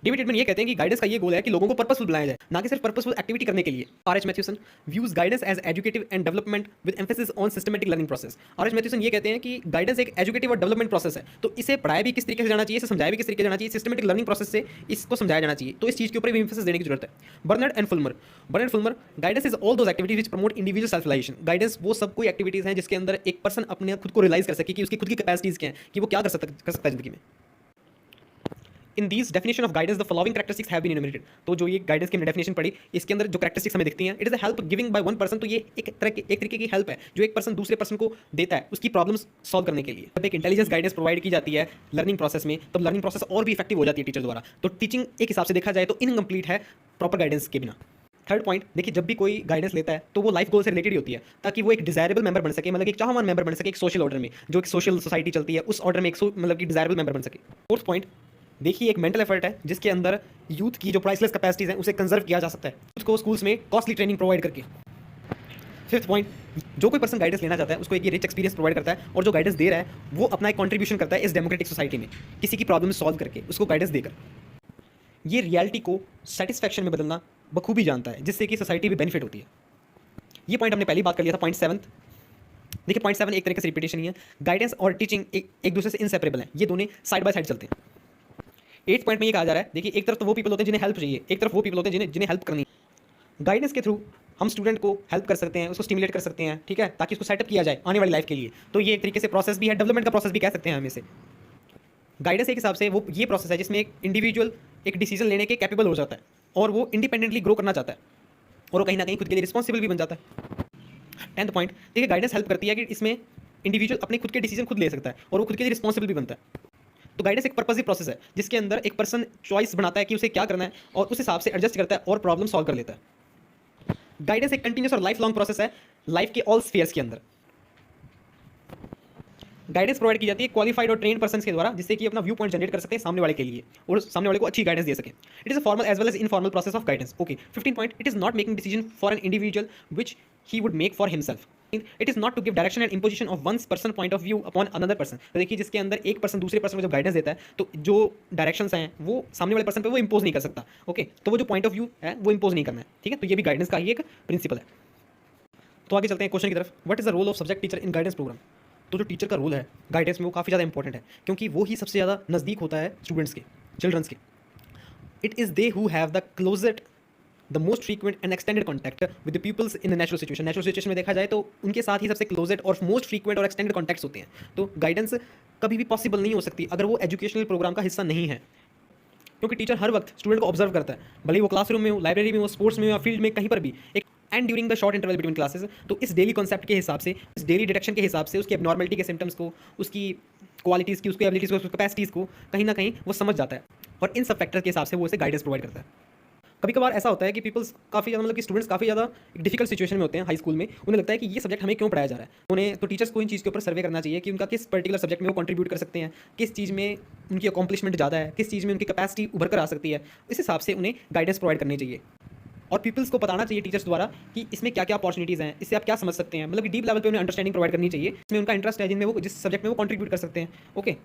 David Tiedeman ये कहते हैं कि गाइडेंस का ये गोल है कि लोगों को पर्पसफुल बनाया जाए, ना कि सिर्फ पर्पसफुल एक्टिविटी करने के लिए। R H. Mathewson views guidance as educative and development with emphasis on systematic learning process. R H. Mathewson ये कहते हैं कि गाइडेंस एक एजुकेटिव और डेवलपमेंट प्रोसेस है, तो इसे पढ़ाया भी किस तरीके से जाना चाहिए, इसे समझाया भी किस तरीके से जाना चाहिए, सिस्टमैटिक लर्निंग प्रोसेस से इसको समझाया जाना चाहिए। तो इस चीज़ के ऊपर भी एम्फेसिस देने की जरूरत है। Bernard and Fullmer guidance is all those activities which promote individual self realisation. Guidance वो सब कोई एक्टिविटीज हैं जिसके अंदर एक पर्सन अपने खुद को रियलाइज कर सके कि उसकी खुद की कैपेसिटीज क्या है, कि वो क्या कर सकता है जिंदगी में। In these definition of guidance the following characteristics have been enumerated. तो जो ये गाइडेंस की हमने डेफिनेशन पढ़ी, इसके अंदर जो कैरेक्टरिस्टिक्स हमें दिखती हैं, it is a help giving by one person. तो ये एक तरीके की हेल्प है जो एक पर्सन दूसरे पर्सन को देता है उसकी प्रॉब्लम्स सॉल्व करने के लिए। जब एक इंटेलिजेंस गाइडेंस प्रोवाइड की जाती है लर्निंग प्रोसेस में, तब लर्निंग प्रोसेस और भी इफेक्टिव हो जाती है टीचर द्वारा। तो टीचिंग एक हिसाब से देखा जाए तो इनकम्प्लीट है प्रॉपर गाइडेंस के बिना। थर्ड पॉइंट देखिए, जब भी कोई गाइडेंस लेता है तो वो लाइफ गोल से रिलेटेड ही होती है, ताकि वो एक डिजायरेबल मेंबर बन सके, मतलब एक चाहवान मेंबर बन सके एक सोशल ऑर्डर में, जो एक सोशल सोसाइटी चलती है उस ऑर्डर में एक मतलब कि डिजायरेबल मेंबर बन सके। फोर्थ पॉइंट देखिए, एक मेंटल एफर्ट है जिसके अंदर यूथ की जो प्राइसलेस कैपेसिटीज हैं उसे कंजर्व किया जा सकता है उसको स्कूल्स में कॉस्टली ट्रेनिंग प्रोवाइड करके। फिफ्थ पॉइंट, जो कोई पर्सन गाइडेंस लेना चाहता है उसको एक ये रिच एक्सपीरियंस प्रोवाइड करता है, और जो गाइडेंस दे रहा है वो अपना एक कंट्रीब्यूशन करता है इस डेमोक्रेटिक सोसाइटी में, किसी की प्रॉब्लम सॉल्व करके उसको गाइडेंस देकर। ये रियलिटी को सेटिस्फैक्शन में बदलना बखूबी जानता है, जिससे कि सोसाइटी भी बेनिफिट होती है। ये पॉइंट हमने पहली बात कर लिया था, पॉइंट 7। देखिए पॉइंट 7 एक तरीके से रिपीटेशन ही है। गाइडेंस और टीचिंग एक दूसरे से इंसेपरेबल हैं, ये दोनों साइड बाय साइड चलते हैं। 8 पॉइंट में ये कहा जा रहा है, देखिए एक तरफ तो वो पीपल होते हैं जिन्हें हेल्प चाहिए, एक तरफ वो पीपल होते हैं जिन्हें हेल्प करनी है। गाइडेंस के थ्रू हम स्टूडेंट को हेल्प कर सकते हैं, उसको स्टिमुलेट कर सकते हैं, ठीक है, ताकि उसको सेटअप किया जाए आने वाली लाइफ के लिए। तो ये एक तरीके से प्रोसेस भी है, डेवलपमेंट का प्रोसेस भी कह सकते हैं हम इसे। गाइडेंस एक हिसाब से वो ये प्रोसेस है जिसमें एक इंडिविजुअल एक डिसीजन लेने के कैपेबल हो जाता है और वो इंडिपेंडेंटली ग्रो करना चाहता है, और वो कहीं ना कहीं खुद के लिए रिस्पॉन्सिबल भी बन जाता है। 10th पॉइंट देखिए, गाइडेंस हेल्प करती है कि इसमें इंडिविजुअल अपने खुद के डिसीजन खुद ले सकता है और वो खुद के लिए रिस्पॉन्सिबल भी बनता है। तो गाइडेंस एक पर्पसिव प्रोसेस है जिसके अंदर एक पर्सन चॉइस बनाता है कि उसे क्या करना है और उस हिसाब से एडजस्ट करता है और प्रॉब्लम सॉल्व कर लेता है। गाइडेंस एक कंटिन्यूस और लाइफ लॉन्ग प्रोसेस है लाइफ के ऑल स्फीयर्स के अंदर। गाइडेंस प्रोवाइड की जाती है क्वालिफाइड और ट्रेन पर्सन के द्वारा, जिससे कि अपना व्यू पॉइंट जनरेट कर सकते हैं सामने वाले के लिए और सामने वाले को अच्छी गाइडेंस दे सके। It is a formal as well as informal process of guidance. Okay 15 point, it is not making decision for an individual which he would make for himself. It is not to give direction and imposition of one person point of view upon another person. तो देखिए, जिसके अंदर एक person दूसरे person को जब guidance देता है तो जो डायरेक्शंस हैं वो सामने वाले पर्सन पे वो इंपोज नहीं कर सकता। ओके तो वो जो पॉइंट ऑफ व्यू है वो इंपोज नहीं करना है, ठीक है। तो ये भी गाइडेंस का ही एक प्रिंसिपल है। तो आगे चलते हैं क्वेश्चन की तरफ। What is the role of subject teacher in guidance programme. तो जो टीचर का रोल है गाइडेंस में वो काफ़ी ज़्यादा इंपॉर्टेंट है, क्योंकि वो ही सबसे ज़्यादा नज़दीक होता है स्टूडेंट्स के, चिल्ड्रंस के। It is they who have the closest the most frequent and extended contact with the peoples in the natural situation. Natural situation में देखा जाए तो उनके साथ ही सबसे क्लोजेस्ट और मोस्ट फ्रीक्वेंट और एक्सटेंडेड कॉन्टैक्ट्स होते हैं। तो गाइडेंस कभी भी पॉसिबल नहीं हो सकती अगर वो एजुकेशनल प्रोग्राम का हिस्सा नहीं है, क्योंकि टीचर हर वक्त स्टूडेंट को ऑब्जर्व करता है, भले ही वो क्लासरूम में हो, लाइब्रेरी में हो, स्पोर्ट्स में हो या फील्ड में, कहीं पर भी। एक and during the short interval between classes. तो इस डेली कॉन्सेप्ट के हिसाब से, इस डेली डिटेक्शन के हिसाब से उसकी एबनॉर्मलिटी के सिम्टम्स को, उसकी क्वालिटीज़ की, उसकी एबिलिटीज़ को, उसकी कैपेसिटीज़ को कहीं ना कहीं वो समझ जाता है, और इन सब फैक्टर्स के हिसाब से वो उसे गाइडेंस प्रोवाइड करता है। कभी कभार ऐसा होता है कि पीपल्स काफ़ी ज़्यादा, मतलब कि स्टूडेंट्स काफ़ी ज़्यादा एक डिफिकल्ट सिचुएशन में होते हैं हाई स्कूल में। उन्हें लगता है कि ये सब्जेक्ट हमें क्यों पढ़ाया जा रहा है। उन्हें तो टीचर्स को इन चीज़ के ऊपर सर्वे करना चाहिए कि उनका किस पर्टिकुलर सब्जेक्ट में वो कंट्रीब्यूट कर सकते हैं, किस चीज़ में उनकी अकॉम्प्लिशमेंट ज़्यादा है, किस चीज़ में उनकी कैपेसिटी उभर कर आ सकती है। इस हिसाब से उन्हें गाइडेंस प्रोवाइड करनी चाहिए, और पीपल्स को बताना चाहिए टीचर्स द्वारा कि इसमें क्या क्या अपॉर्चुनिटीज़ हैं, इससे आप क्या समझ सकते हैं। मतलब कि डीप लेवल पे उन्हें अंडरस्टैंडिंग प्रोवाइड करनी चाहिए, इसमें उनका इंटरेस्ट है, जिनमें वो जिस सब्जेक्ट में वो कंट्रीब्यूट कर सकते हैं। ओके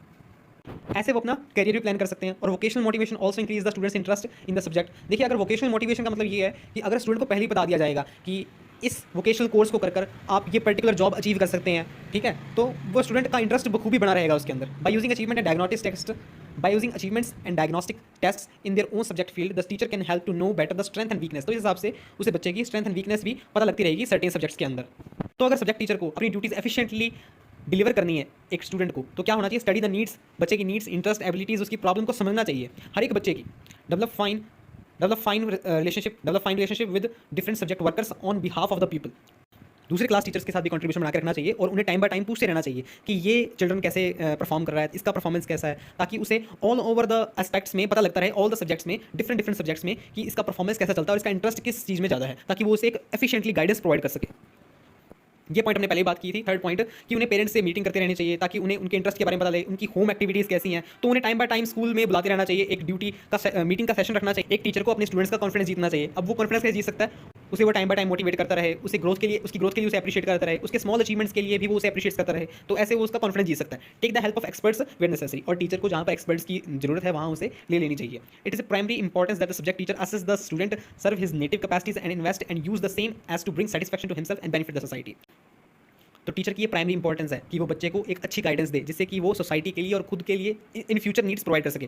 ऐसे वो अपना करियर भी प्लान कर सकते हैं। और vocational motivation also increase the students interest in the subject. देखिए, अगर वोकेशनल मोटिवेशन का मतलब ये है कि अगर स्टूडेंट को पहले ही बता दिया जाएगा कि इस वोकेशनल कोर्स को कर आप ये पर्टिकुलर जॉब अचीव कर सकते हैं, ठीक है, तो वो स्टूडेंट का इंटरेस्ट बखूबी बना रहेगा उसके अंदर। By using achievement and diagnostic test, by using achievements and diagnostic tests in their own subject field, the teacher can help to know better the strength and weakness. तो इस हिसाब से उसे बच्चे की स्ट्रेंथ एंड वीकनेस भी पता लगती रहेगी सर्टेन सब्जेक्ट्स के अंदर। तो अगर सब्जेक्ट टीचर को अपनी ड्यूटीज एफिशिएंटली डिलीवर करनी है एक स्टूडेंट को, तो क्या होना चाहिए, स्टडी द नीड्स, बच्चे की नीड्स, इंटरेस्ट, एबिलिटीज़, उसकी प्रॉब्लम को समझना चाहिए हर एक बच्चे की। Develop fine relationship with different subject workers on behalf of the people. दूसरे क्लास टीचर्स के साथ भी कंट्रीब्यूशन बना के रखना चाहिए, और उन्हें टाइम बाय टाइम पूछते रहना चाहिए कि ये चिल्ड्रन कैसे परफॉर्म कर रहा है, इसका परफॉर्मेंस कैसा है, ताकि उसे ऑल ओवर द एस्पेक्ट्स में पता लगता रहे, ऑल द सब्जेक्ट्स में, डिफरेंट सब्जेक्ट्स में, कि इसका परफॉर्मेंस कैसा चलता है और इसका इंटरेस्ट किस चीज़ में ज़्यादा है, ताकि वो उसे एक एफिशिएंटली गाइडेंस प्रोवाइड कर सके। ये पॉइंट हमने पहले बात की थी। थर्ड पॉइंट कि उन्हें पेरेंट्स से मीटिंग करते रहनी चाहिए, ताकि उन्हें उनके इंटरेस्ट के बारे में पता लगे, उनकी होम एक्टिविटीज़ कैसी हैं। तो उन्हें टाइम बाय टाइम स्कूल में बुलाते रहना चाहिए, एक ड्यूटी का मीटिंग का सेशन रखना चाहिए। एक टीचर को अपने स्टूडेंट्स का कॉन्फिडेंस जीतना चाहिए। अब वो कॉन्फिडेंस कैसे जीत सकता है, उसे वो टाइम बाय टाइम मोटिवेट करता रहे, उसे ग्रोथ के लिए, उसकी ग्रोथ के लिए उसे अप्रिशिएट करता रहे, उसके स्मॉल अचीवमेंट्स के लिए भी वो उसे अप्रिशिएट करता रहे। तो ऐसे वो उसका कॉन्फिडेंस जीत सकता है। Take the help of experts where necessary, और टीचर को जहाँ पर एक्सपर्ट्स की जरूरत है वहाँ उसे ले लेनी चाहिए। It is a primary importance that the subject teacher assess the student, serve his native capacities and invest and use the same as to bring satisfaction to himself and benefit the society. तो teacher की ये primary importance है कि वो बच्चे को एक अच्छी गाइडेंस दे, जिससे कि वो सोसाइटी के लिए और खुद के लिए इन फ्यूचर नीड्स प्रोवाइड कर सके।